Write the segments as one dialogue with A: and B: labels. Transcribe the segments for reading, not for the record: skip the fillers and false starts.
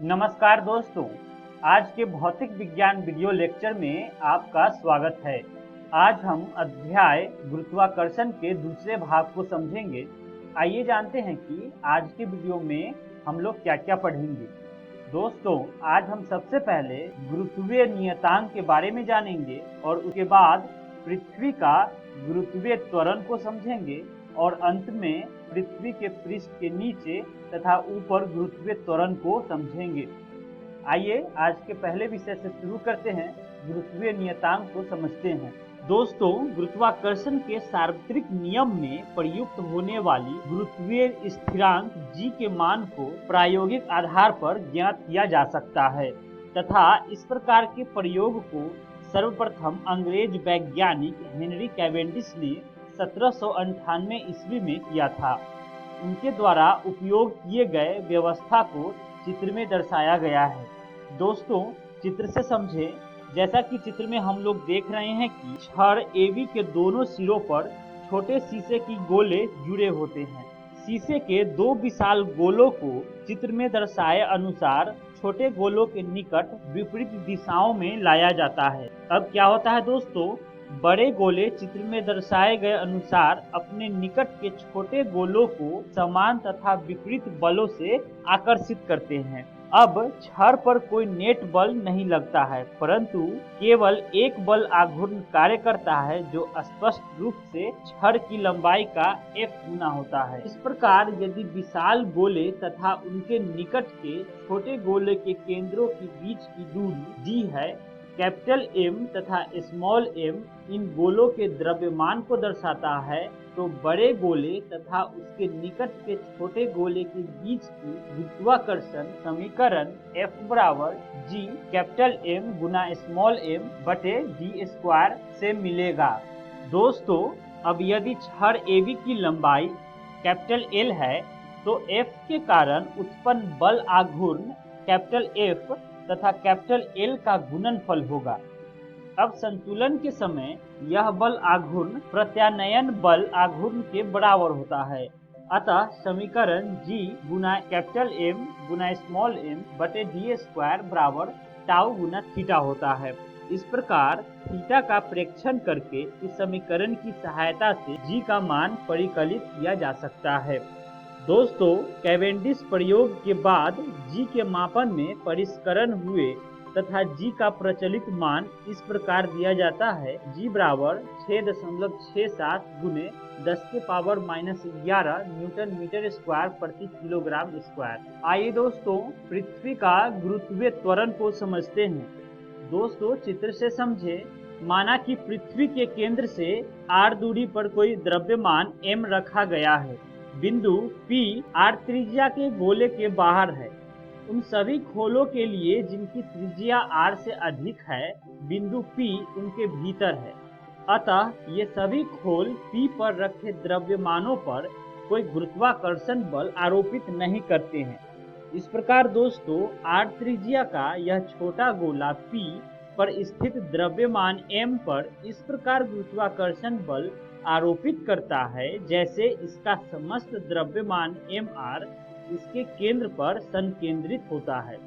A: नमस्कार दोस्तों, आज के भौतिक विज्ञान वीडियो लेक्चर में आपका स्वागत है। आज हम अध्याय गुरुत्वाकर्षण के दूसरे भाग को समझेंगे। आइए जानते हैं कि आज के वीडियो में हम लोग क्या क्या पढ़ेंगे। दोस्तों, आज हम सबसे पहले गुरुत्वीय नियतांक के बारे में जानेंगे और उसके बाद पृथ्वी का गुरुत्वीय त्वरण को समझेंगे और अंत में पृथ्वी के पृष्ठ के नीचे तथा ऊपर गुरुत्वीय त्वरण को समझेंगे। आइए आज के पहले विषय से शुरू करते हैं, गुरुत्वीय नियतांक को समझते हैं। दोस्तों, गुरुत्वाकर्षण के सार्वत्रिक नियम में प्रयुक्त होने वाली गुरुत्वीय स्थिरांक g के मान को प्रायोगिक आधार पर ज्ञात किया जा सकता है तथा इस प्रकार के प्रयोग को सर्वप्रथम अंग्रेज वैज्ञानिक हेनरी कैवेंडिश ने 1798 ईस्वी में किया था। उनके द्वारा उपयोग किए गए व्यवस्था को चित्र में दर्शाया गया है। दोस्तों, चित्र से समझें। जैसा कि चित्र में हम लोग देख रहे हैं कि छड़ AB के दोनों सिरों पर छोटे शीशे की गोले जुड़े होते हैं। शीशे के दो विशाल गोलों को चित्र में दर्शाए अनुसार छोटे गोलों के निकट विपरीत दिशाओं में लाया जाता है। अब क्या होता है दोस्तों, बड़े गोले चित्र में दर्शाए गए अनुसार अपने निकट के छोटे गोलों को समान तथा विपरीत बलों से आकर्षित करते हैं। अब छड़ पर कोई नेट बल नहीं लगता है, परंतु केवल एक बल आघूर्ण कार्य करता है जो स्पष्ट रूप से छड़ की लंबाई का F गुना होता है। इस प्रकार यदि विशाल गोले तथा उनके निकट के छोटे गोले के केंद्रों के बीच की दूरी d है, कैपिटल M तथा स्मॉल m इन गोलों के द्रव्यमान को दर्शाता है, तो बड़े गोले तथा उसके निकट के छोटे गोले के बीच की गुरुत्वाकर्षण समीकरण F बराबर G कैपिटल M गुना स्मॉल m बटे d स्क्वायर से मिलेगा। दोस्तों, अब यदि छड़ AB की लंबाई कैपिटल L है तो F के कारण उत्पन्न बल आघूर्ण कैपिटल F तथा कैपिटल L का गुणनफल होगा। अब संतुलन के समय यह बल आघूर्ण प्रत्यानयन बल आघूर्ण के बराबर होता है। अतः समीकरण G गुना कैपिटल M गुना स्मॉल m बटे d स्क्वायर बराबर टाउ गुना थीटा होता है। इस प्रकार थीटा का प्रेक्षण करके इस समीकरण की सहायता से G का मान परिकलित किया जा सकता है। दोस्तों, कैवेंडिश प्रयोग के बाद G के मापन में परिष्करण हुए तथा G का प्रचलित मान इस प्रकार दिया जाता है। G बराबर 6.67 गुने 10 के पावर -11 न्यूटन मीटर स्क्वायर प्रति किलोग्राम स्क्वायर। आइए दोस्तों, पृथ्वी का गुरुत्वीय त्वरण को समझते हैं। दोस्तों, चित्र से समझे। माना कि पृथ्वी के केंद्र से r दूरी पर कोई द्रव्यमान m रखा गया है। बिंदु P r त्रिज्या के गोले के बाहर है। उन सभी खोलों के लिए जिनकी त्रिज्या r से अधिक है, बिंदु P उनके भीतर है। अतः ये सभी खोल P पर रखे द्रव्यमानों पर कोई गुरुत्वाकर्षण बल आरोपित नहीं करते हैं। इस प्रकार दोस्तों, r त्रिज्या का यह छोटा गोला P पर स्थित द्रव्यमान m पर इस प्रकार गुरुत्वाकर्षण बल आरोपित करता है जैसे इसका समस्त द्रव्यमान mr इसके केंद्र पर संकेंद्रित होता है।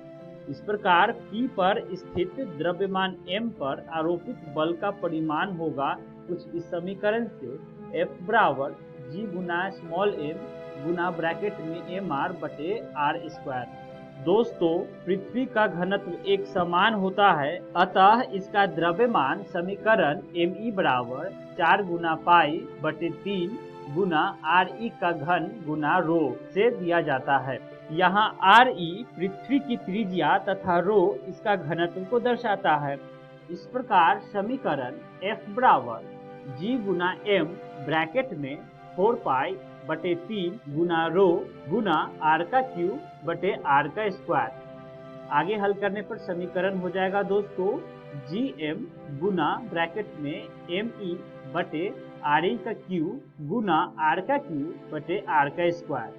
A: इस प्रकार P पर स्थित द्रव्यमान m पर आरोपित बल का परिमाण होगा कुछ इस समीकरण से F बराबर G गुना स्मॉल m गुना ब्रैकेट में mr बटे r स्क्वायर। दोस्तों, पृथ्वी का घनत्व एक समान होता है, अतः इसका द्रव्यमान समीकरण Me बराबर 4 गुना पाई बटे 3 गुना Re का घन गुना रो से दिया जाता है। यहाँ Re पृथ्वी की त्रिज्या तथा रो इसका घनत्व को दर्शाता है। इस प्रकार समीकरण F बराबर G गुना M ब्रैकेट में 4 पाई बटे 3 गुना रो गुना r का क्यूब बटे r का स्क्वायर। आगे हल करने पर समीकरण हो जाएगा दोस्तों Gm गुना ब्रैकेट में Me बटे Re का क्यूब गुना r का क्यूब बटे r का स्क्वायर।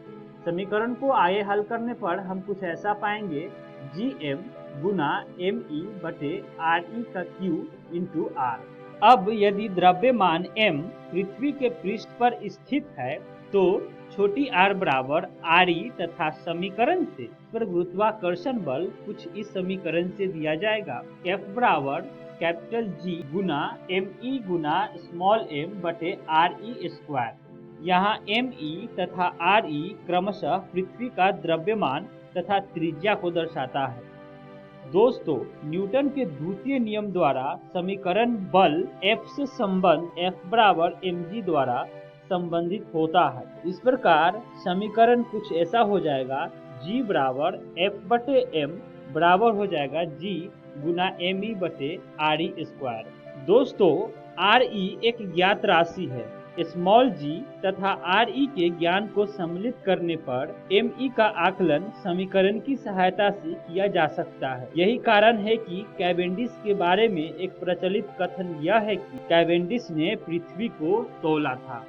A: समीकरण को आगे हल करने पर हम कुछ ऐसा पाएंगे, Gm गुना Me बटे Re का क्यूब इंटू r। अब यदि द्रव्यमान m पृथ्वी के पृष्ठ पर स्थित है तो छोटी आर बराबर आर ई तथा समीकरण से इस पर गुरुत्वाकर्षण बल कुछ इस समीकरण से दिया जाएगा। F बराबर कैपिटल G गुना एम ई गुना स्मॉल m बटे आर ई स्क्वायर। यहाँ एम ई तथा आर ई क्रमशः पृथ्वी का द्रव्यमान तथा त्रिज्या को दर्शाता है। दोस्तों, न्यूटन के द्वितीय नियम द्वारा समीकरण बल F से संबंध F बराबर mg द्वारा संबंधित होता है। इस प्रकार समीकरण कुछ ऐसा हो जाएगा, G बराबर F बटे m बराबर हो जाएगा G गुना एम ई बटे आर ई स्क्वायर। दोस्तों, आर ई एक ज्ञात राशि है। स्मॉल जी तथा आर ई के ज्ञान को सम्मिलित करने पर एम ई का आकलन समीकरण की सहायता से किया जा सकता है। यही कारण है कि कैवेंडिश के बारे में एक प्रचलित कथन यह है कि कैवेंडिश ने पृथ्वी को तौला था।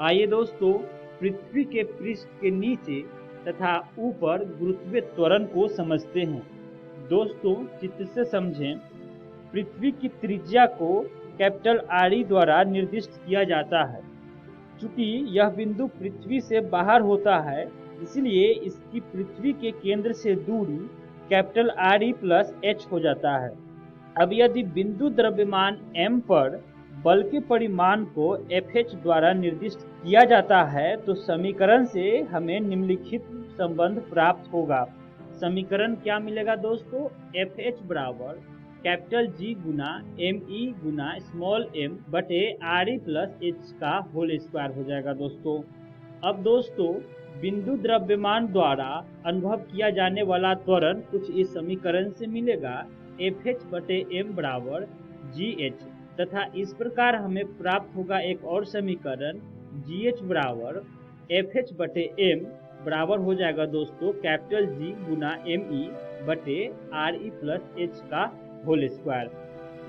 A: आइए दोस्तों, पृथ्वी के पृष्ठ के नीचे तथा ऊपर गुरुत्वीय त्वरण को समझते हैं। दोस्तों, चित्र से समझें। पृथ्वी की त्रिज्या को कैपिटल आर ई द्वारा निर्दिष्ट किया जाता है। चूंकि यह बिंदु पृथ्वी से बाहर होता है, इसलिए इसकी पृथ्वी के केंद्र से दूरी capital R E plus H हो जाता है। अब यदि बिंदु द्रव्यमान m पर बल के परिमाण को FH द्वारा निर्दिष्ट किया जाता है, तो समीकरण से हमें निम्नलिखित संबंध प्राप्त होगा। समीकरण क्या मिलेगा दोस्तों? FH बराबर कैपिटल G गुना एम ई गुना स्मॉल m बटे आर ई प्लस एच का होल स्क्वायर हो जाएगा दोस्तों। अब दोस्तों, बिंदु द्रव्यमान द्वारा अनुभव किया जाने वाला त्वरण कुछ इस समीकरण से मिलेगा। FH बटे m बराबर GH तथा इस प्रकार हमें प्राप्त होगा एक और समीकरण GH बराबर FH बटे m बराबर हो जाएगा दोस्तों कैपिटल G गुना एम ई बटे आर ई प्लस एच का होल स्क्वायर।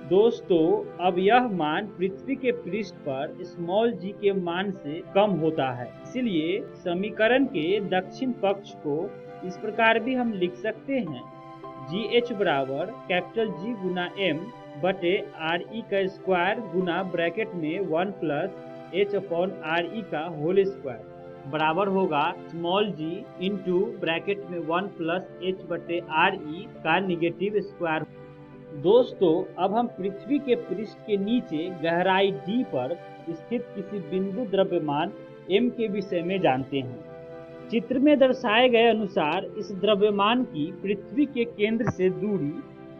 A: दोस्तों, अब यह मान पृथ्वी के पृष्ठ पर स्मॉल g के मान से कम होता है, इसलिए समीकरण के दक्षिण पक्ष को इस प्रकार भी हम लिख सकते हैं। GH बराबर कैपिटल G गुना m बटे आर ई का स्क्वायर गुना ब्रैकेट में 1 plus H upon R E का होल स्क्वायर बराबर होगा स्मॉल g इंटू ब्रैकेट में 1 प्लस एच बटे आर ई का निगेटिव स्क्वायर। दोस्तों, अब हम पृथ्वी के पृष्ठ के नीचे गहराई d पर स्थित किसी बिंदु द्रव्यमान m के विषय में जानते हैं। चित्र में दर्शाए गए अनुसार इस द्रव्यमान की पृथ्वी के केंद्र से दूरी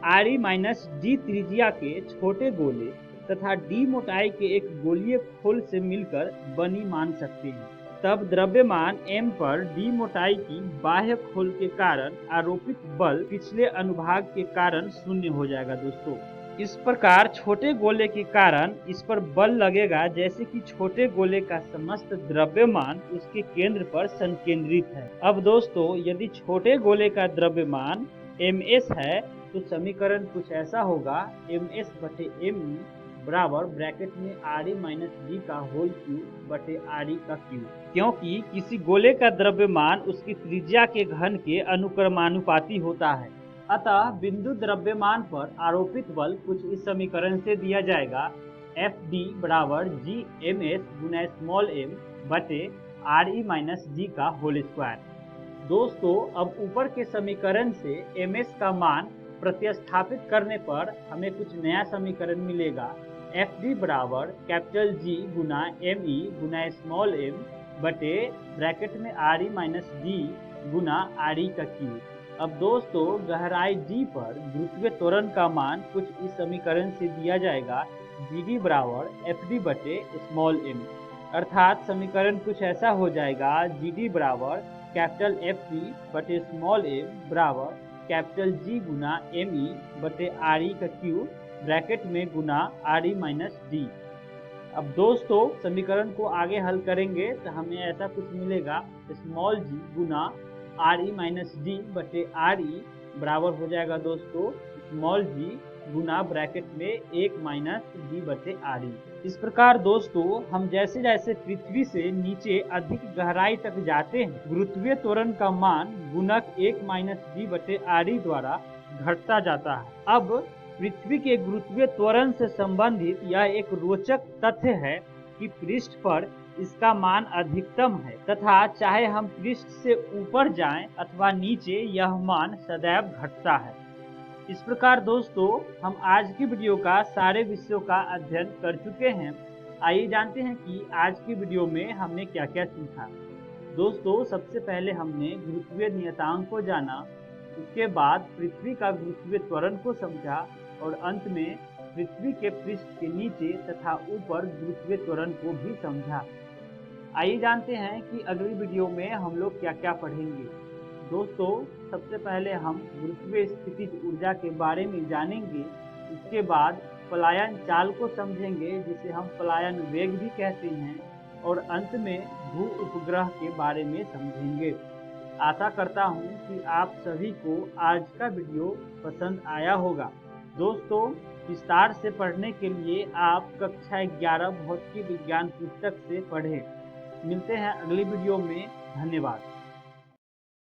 A: आर ई माइनस डी त्रिज्या के छोटे गोले तथा d मोटाई के एक गोलीय खोल से मिलकर बनी मान सकते हैं। तब द्रव्यमान m पर d मोटाई की बाह्य खोल के कारण आरोपित बल पिछले अनुभाग के कारण शून्य हो जाएगा दोस्तों। इस प्रकार छोटे गोले के कारण इस पर बल लगेगा, जैसे कि छोटे गोले का समस्त द्रव्यमान उसके केंद्र पर संकेंद्रित है। अब दोस्तों, यदि छोटे गोले का द्रव्यमान ms है, तो समीकरण कुछ ऐसा होगा ms बटे m बराबर ब्रैकेट में आर ई माइनस डी का होल क्यूब बटे आर ई का क्यूब, क्योंकि किसी गोले का द्रव्यमान उसकी त्रिज्या के घन के अनुक्रमानुपाती होता है। अतः बिंदु द्रव्यमान पर आरोपित बल कुछ इस समीकरण से दिया जाएगा। एफ डी बराबर जी एम एस गुना स्मॉल m बटे आर ई माइनस डी का होल स्क्वायर। दोस्तों, अब ऊपर के समीकरण से ms का मान प्रतिस्थापित करने पर हमें कुछ नया समीकरण मिलेगा। एफ डी बराबर कैपिटल G गुना एम ई गुना स्मॉल m बटे ब्रैकेट में आर ई माइनस डी गुना आर ई का क्यूब। अब दोस्तों, गहराई d पर गुरुत्वीय त्वरण का मान कुछ इस समीकरण से दिया जाएगा। जी डी बराबर एफ डी बटे स्मॉल m, अर्थात समीकरण कुछ ऐसा हो जाएगा। जी डी बराबर कैपिटल एफ डी बटे स्मॉल m बराबर कैपिटल G गुना एम ई बटे आर ई का क्यूब ब्रैकेट में गुना आर ई माइनस डी। अब दोस्तों, समीकरण को आगे हल करेंगे तो हमें ऐसा कुछ मिलेगा स्मॉल g गुना आर ई माइनस डी बटे आर ई बराबर हो जाएगा दोस्तों स्मॉल g गुना ब्रैकेट में 1 माइनस डी बटे आर ई। इस प्रकार दोस्तों, हम जैसे जैसे पृथ्वी से नीचे अधिक गहराई तक जाते हैं, गुरुत्वीय त्वरण का मान गुणक 1 माइनस डी बटे आर ई द्वारा घटता जाता है। अब पृथ्वी के गुरुत्वीय त्वरण से संबंधित यह एक रोचक तथ्य है कि पृष्ठ पर इसका मान अधिकतम है तथा चाहे हम पृष्ठ से ऊपर जाएं अथवा नीचे यह मान सदैव घटता है। इस प्रकार दोस्तों हम आज की वीडियो का सारे विषयों का अध्ययन कर चुके हैं। आइए जानते हैं कि आज की वीडियो में हमने क्या क्या सीखा। दोस्तों सबसे पहले हमने गुरुत्वीय नियतांक को जाना, उसके बाद पृथ्वी का गुरुत्वीय त्वरण को समझा और अंत में पृथ्वी के पृष्ठ के नीचे तथा ऊपर गुरुत्वीय त्वरण को भी समझा। आइए जानते हैं कि अगली वीडियो में हम लोग क्या क्या पढ़ेंगे। दोस्तों सबसे पहले हम गुरुत्वीय स्थितिज ऊर्जा के बारे में जानेंगे, उसके बाद पलायन चाल को समझेंगे जिसे हम पलायन वेग भी कहते हैं, और अंत में भू उपग्रह के बारे में समझेंगे। आशा करता हूं कि आप सभी को आज का वीडियो पसंद आया होगा। दोस्तों विस्तार से पढ़ने के लिए आप कक्षा 11 भौतिकी विज्ञान पुस्तक से पढ़ें। मिलते हैं अगली वीडियो में। धन्यवाद।